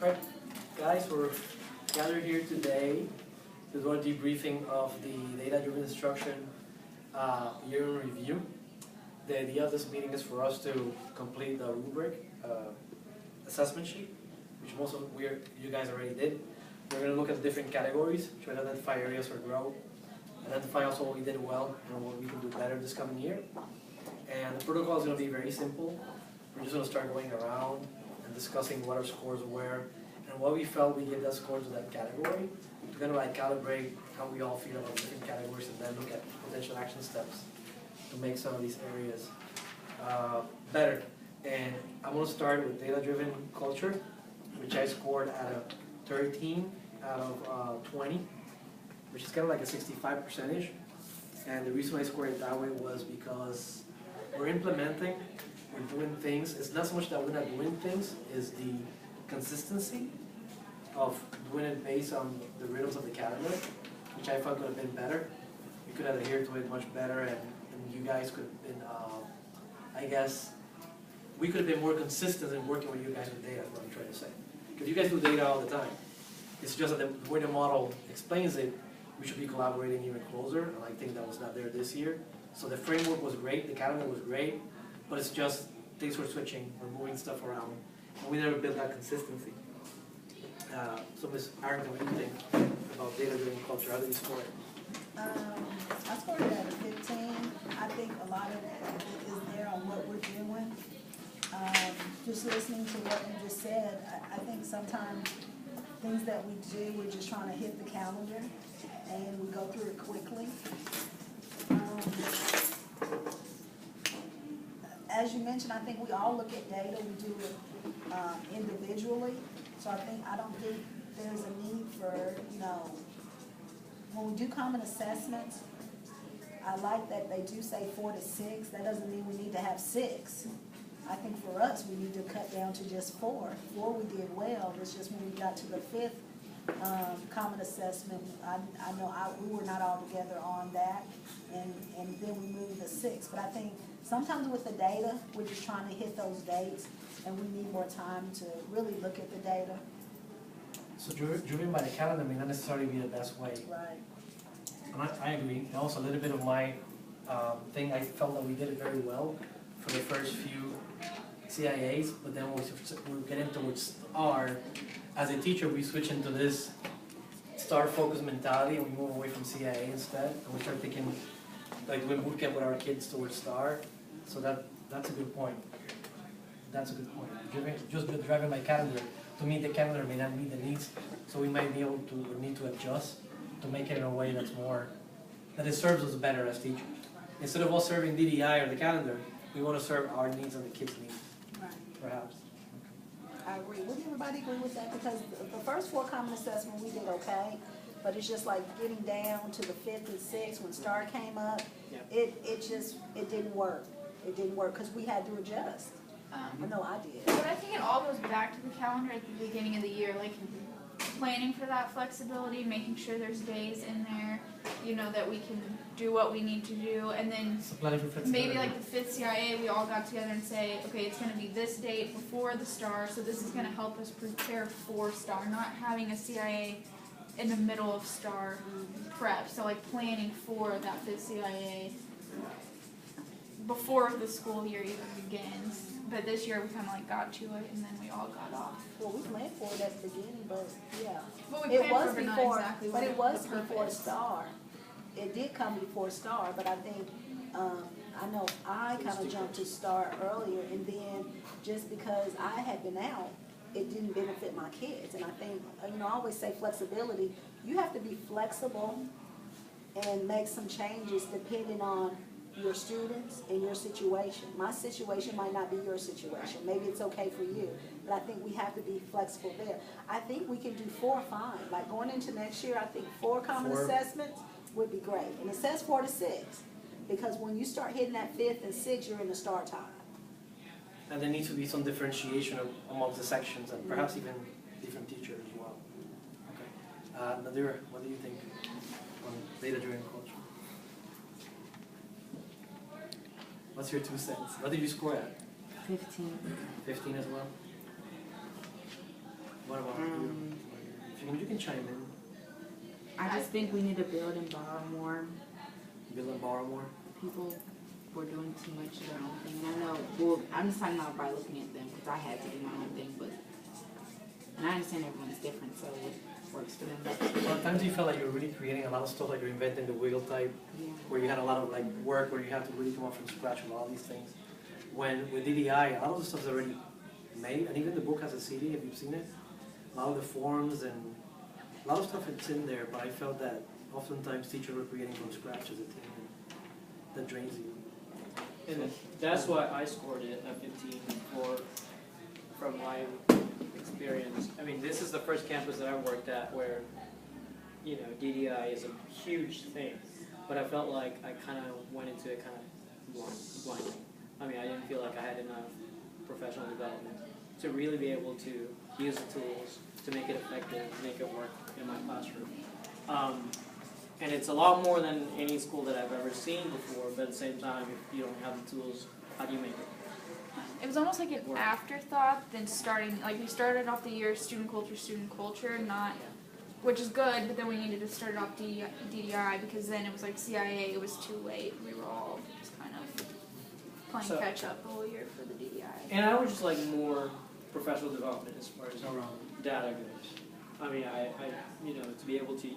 Alright, guys, we're gathered here today to do a debriefing of the data-driven instruction year in review. The idea of this meeting is for us to complete the rubric assessment sheet, which most of you guys already did. We're going to look at different categories, try to identify areas for growth, identify also what we did well and what we can do better this coming year. And the protocol is going to be very simple. We're just going to start going around and discussing what our scores were and what we felt we gave that score to that category to kind of like calibrate how we all feel about different categories and then look at potential action steps to make some of these areas better. And I'm going to start with data-driven culture, which I scored at a 13 out of 20, which is kind of like a 65%. And the reason I scored it that way was because we're implementing, we're doing things. It's not so much that we're not doing things, it's the consistency of doing it based on the rhythms of the calendar, which I felt could have been better. We could have adhered to it much better, and you guys could have been, I guess, we could have been more consistent in working with you guys with data, is what I'm trying to say. Because you guys do data all the time. It's just that the way the model explains it, we should be collaborating even closer, and I think that was not there this year. So the framework was great, the calendar was great, but it's just things were switching, we're moving stuff around, and we never built that consistency. So Ms. Arrington, what do you think about data-driven culture? How did you score it? I scored it at a 15. I think a lot of it is there on what we're doing. Just listening to what you just said, I think sometimes things that we do, we're just trying to hit the calendar and we go through it quickly. As you mentioned, I think we all look at data, we do it individually. So I don't think there's a need for, when we do common assessments, I like that they do say 4 to 6. That doesn't mean we need to have 6. I think for us, we need to cut down to just 4. 4 we did well. It's just when we got to the 5th common assessment, I know we were not all together on that, and then we moved to 6. But I think sometimes with the data, we're just trying to hit those dates, and we need more time to really look at the data. So driven by the calendar may not necessarily be the best way. Right. And I agree. And also a little bit of my thing, I felt that we did it very well for the first few CIAs, but then when we get into STAR, as a teacher, we switch into this STAR-focused mentality and we move away from CIA instead, and we start thinking, like doing boot camp with our kids towards STAR. So that's a good point. That's a good point. Just driving by calendar, to meet the calendar may not meet the needs, so we might be able to need to adjust to make it in a way that's more, that it serves us better as teachers. Instead of us serving DDI or the calendar, we want to serve our needs and the kids' needs, Right. perhaps. I agree. Would everybody agree with that? Because the first 4 common assessment we did okay, but it's just like getting down to the 5th and 6th when STAR came up, it didn't work. It didn't work because we had to adjust. I know I did. But I think it all goes back to the calendar at the beginning of the year, like planning for that flexibility, making sure there's days in there, that we can do what we need to do, and then maybe like the 5th CIA, we all got together and say, okay, it's going to be this date before the STAR, so this is going to help us prepare for STAR, not having a CIA in the middle of STAR prep, so like planning for that 5th CIA before the school year even begins. But this year we kind of like got to it, and then we all got off. Well, we planned for it at the beginning, but yeah. But we It planned was for it, but not before, exactly but what it was the before purpose. STAR. It did come before STAR, but I think, I know I kind of jumped to STAR earlier, and then just because I had been out, it didn't benefit my kids. And I think, I always say flexibility. You have to be flexible and make some changes depending on your students and your situation. My situation might not be your situation. Maybe it's okay for you, but I think we have to be flexible there. I think we can do 4 fine. Like going into next year, I think 4 common assessments would be great. And it says 4 to 6, because when you start hitting that 5th and 6th, you're in the STAR time. And there needs to be some differentiation amongst the sections and perhaps even different teachers as well. Okay. Nadir, what do you think on data-driven culture? What's your 2 cents? What did you score at? 15. 15 as well? What about you? If you can chime in. I just think we need to build and borrow more. Build and borrow more. People were doing too much of their own thing. And I know, well, I'm just talking about by looking at them because I had to do my own thing, but, and I understand everyone's different, so it works for them. A lot of times you felt like you're really creating a lot of stuff, like you're inventing the wiggle type, Yeah. where you had a lot of like work where you have to really come up from scratch with all these things. When with DDI, a lot of the stuff is already made, and even the book has a CD, have you seen it? A lot of the forms and a lot of stuff it's in there, but I felt that oftentimes teachers were creating from scratch as a team, and that drains you. And that's why I scored it at 15 from my experience. I mean, this is the first campus that I've worked at where, you know, DDI is a huge thing. But I felt like I kind of went into it kind of blindly. I mean, I didn't feel like I had enough professional development to really be able to use the tools to make it effective, make it work in my classroom. And it's a lot more than any school that I've ever seen before, but at the same time, if you don't have the tools, how do you make it? It was almost like an afterthought than starting, like we started off the year student culture, not, which is good, but then we needed to start off DDI because then it was like CIA, it was too late. We were all just kind of playing catch up the whole year for the DDI. And I would just like more professional development as far as data goes. I mean, I you know, to be able to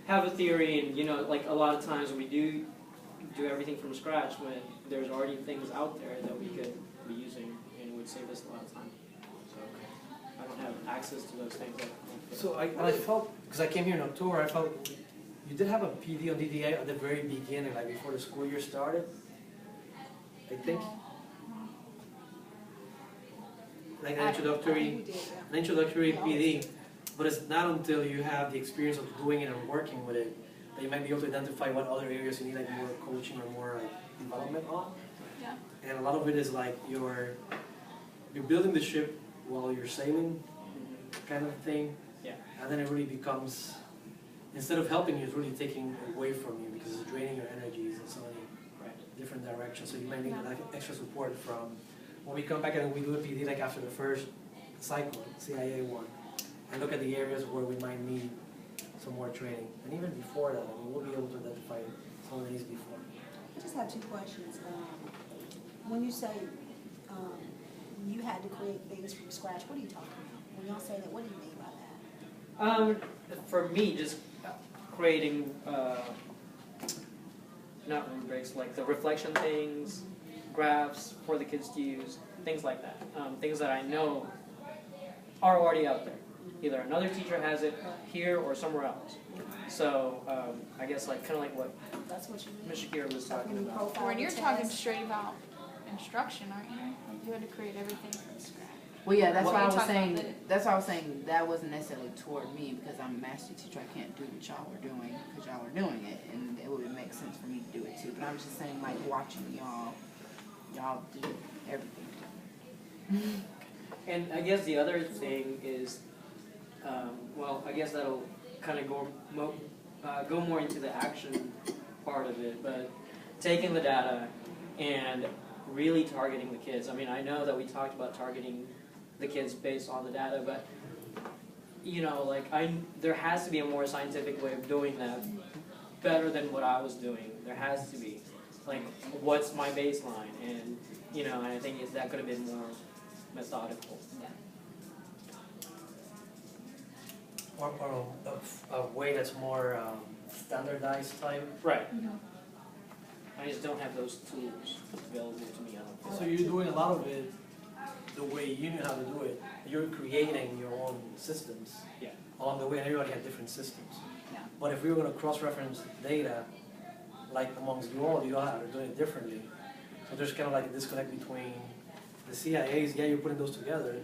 have a theory and, you know, like a lot of times when we do everything from scratch when there's already things out there that we could be using and it would save us a lot of time. So I don't have access to those things. So I felt, because I came here in October, I felt you did have a PD on DDA at the very beginning, like before the school year started, I think. Like an introductory PD, but it's not until you have the experience of doing it and working with it that you might be able to identify what other areas you need like more coaching or more like development on. Yeah. And a lot of it is like you're building the ship while you're sailing, kind of thing. Yeah. And then it really becomes, instead of helping you, it's really taking away from you because it's draining your energies in so many different directions. So you might need like extra support from, when we come back and we do a PD like after the first cycle, CIA one, and look at the areas where we might need some more training. And even before that, I mean, we'll be able to identify some of these before. I just have two questions. When you say you had to create things from scratch, what are you talking about? When y'all say that, what do you mean by that? For me, just creating, not rubrics, like the reflection things, graphs for the kids to use, things like that. Things that I know are already out there. Either another teacher has it here or somewhere else. So I guess like kind of like what That's what you mean. Ms. Shakira was talking about. When you're talking straight about instruction, aren't you? Like you had to create everything from scratch. Well, yeah, that's Well, why I you was talked saying. about the- That's why I was saying that wasn't necessarily toward me because I'm a master teacher. I can't do what y'all were doing because y'all were doing it, and it would make sense for me to do it too. But I'm just saying, like watching y'all do everything. And I guess the other thing is, well, I guess that'll kind of go more into the action part of it, but taking the data and really targeting the kids. I mean, I know that we talked about targeting the kids based on the data, but you know, like there has to be a more scientific way of doing that, better than what I was doing. There has to be, like, what's my baseline, and you know, and I think that could have been more methodical. Or a way that's more standardized type. Right. I just don't have those tools available to me. I don't think. So you're doing a lot of it the way you knew how to do it. You're creating your own systems Yeah. along the way, and everybody had different systems. Yeah. But if we were going to cross-reference data, like amongst you all are doing it differently. So there's kind of like a disconnect between the CIAs, yeah, you're putting those together,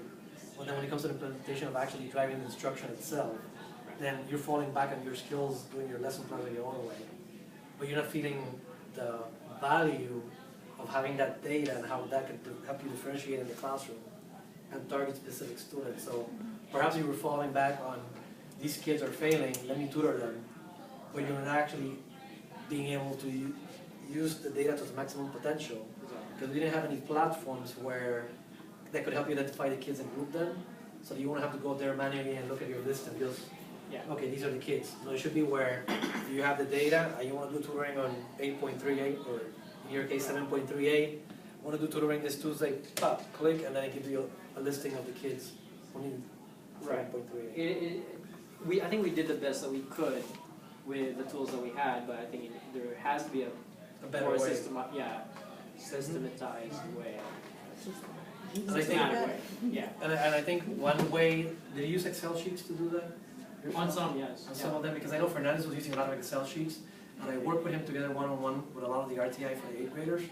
but then when it comes to the implementation of actually driving the instruction itself, then you're falling back on your skills, doing your lesson plan in your own way. But you're not feeling the value of having that data and how that could help you differentiate in the classroom and target specific students. So perhaps you were falling back on, these kids are failing, let me tutor them, but you're not actually being able to use the data to its maximum potential. Because we didn't have any platforms where that could help you identify the kids and group them. So you won't have to go there manually and look at your list and just, Yeah. okay, these are the kids. No, it should be where you have the data and you want to do tutoring on 8.38 or in your case 7.38. Want to do tutoring this Tuesday, pop, click, and then it gives you a listing of the kids. Only Right. 7.38. I think we did the best that we could with the tools that we had, but I think there has to be A better more way. systematized way. And I think, Systematic way. Yeah. and I think one way, did you use Excel sheets to do that? On some, yes. On some of them, because I know Fernandez was using a lot of Excel sheets, and I worked with him together one-on-one with a lot of the RTI for the 8th graders,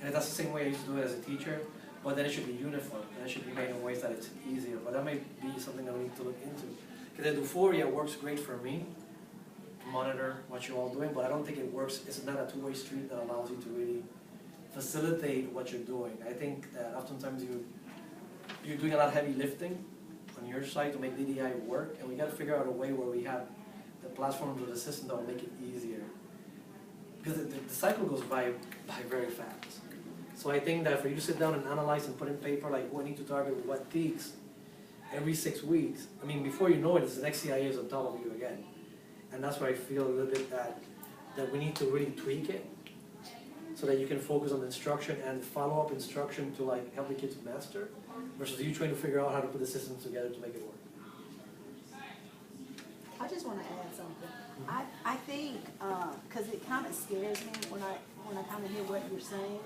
and that's the same way I used to do it as a teacher, but then it should be uniform, and it should be made in ways that it's easier, but that may be something that we need to look into. Because the Euphoria works great for me, to monitor what you're all doing, but I don't think it works, it's not a two-way street that allows you to really facilitate what you're doing. I think that oftentimes you're doing a lot of heavy lifting on your side to make DDI work, and we gotta figure out a way where we have the platforms or the system that will make it easier. Because the cycle goes by very fast. So I think that for you to sit down and analyze and put in paper, like, we need to target what peaks every 6 weeks, I mean, before you know it, the next CIA is on top of you again. And that's where I feel a little bit that we need to really tweak it, so that you can focus on instruction and follow-up instruction to like help the kids master, versus you trying to figure out how to put the systems together to make it work. I just wanna add something. I think, cause it kinda scares me when I kinda hear what you're saying,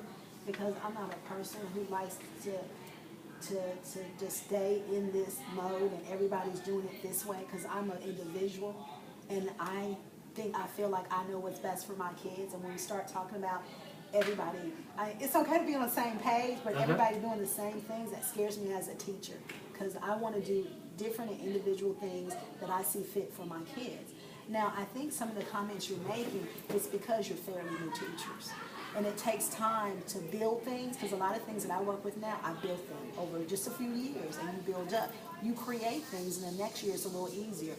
because I'm not a person who likes to just stay in this mode and everybody's doing it this way, cause I'm an individual, and I feel like I know what's best for my kids, and when we start talking about everybody, it's okay to be on the same page, but everybody doing the same things, that scares me as a teacher, because I want to do different and individual things that I see fit for my kids. Now, I think some of the comments you're making is because you're fairly new teachers, and it takes time to build things, because a lot of things that I work with now, I built them over just a few years, and you build up. You create things, and the next year it's a little easier,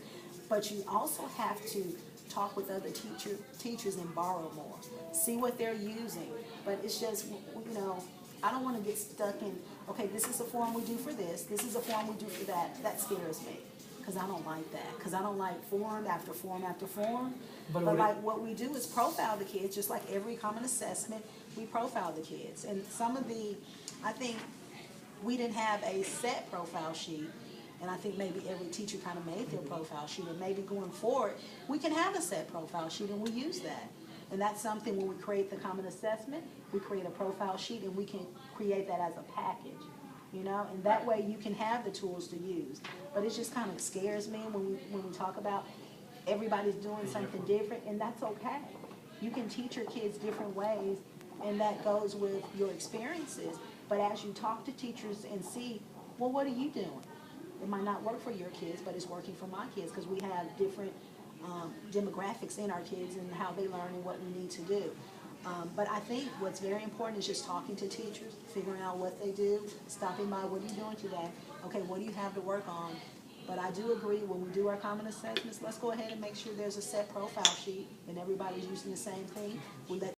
but you also have to talk with other teachers and borrow more. See what they're using. But it's just, you know, I don't want to get stuck in, okay, this is a form we do for this is a form we do for that. That scares me, because I don't like that. Because I don't like form after form after form. But like what we do is profile the kids, just like every common assessment, we profile the kids. And some of I think we didn't have a set profile sheet. And I think maybe every teacher kind of made their profile sheet, and maybe going forward, we can have a set profile sheet, and we use that. And that's something when we create the common assessment, we create a profile sheet, and we can create that as a package, you know? And that way you can have the tools to use. But it just kind of scares me when we talk about everybody's doing something different, and that's okay. You can teach your kids different ways, and that goes with your experiences. But as you talk to teachers and see, well, what are you doing? It might not work for your kids, but it's working for my kids, because we have different demographics in our kids and how they learn and what we need to do. But I think what's very important is just talking to teachers, figuring out what they do, stopping by, what are you doing today? Okay, what do you have to work on? But I do agree, when we do our common assessments, let's go ahead and make sure there's a set profile sheet and everybody's using the same thing. We let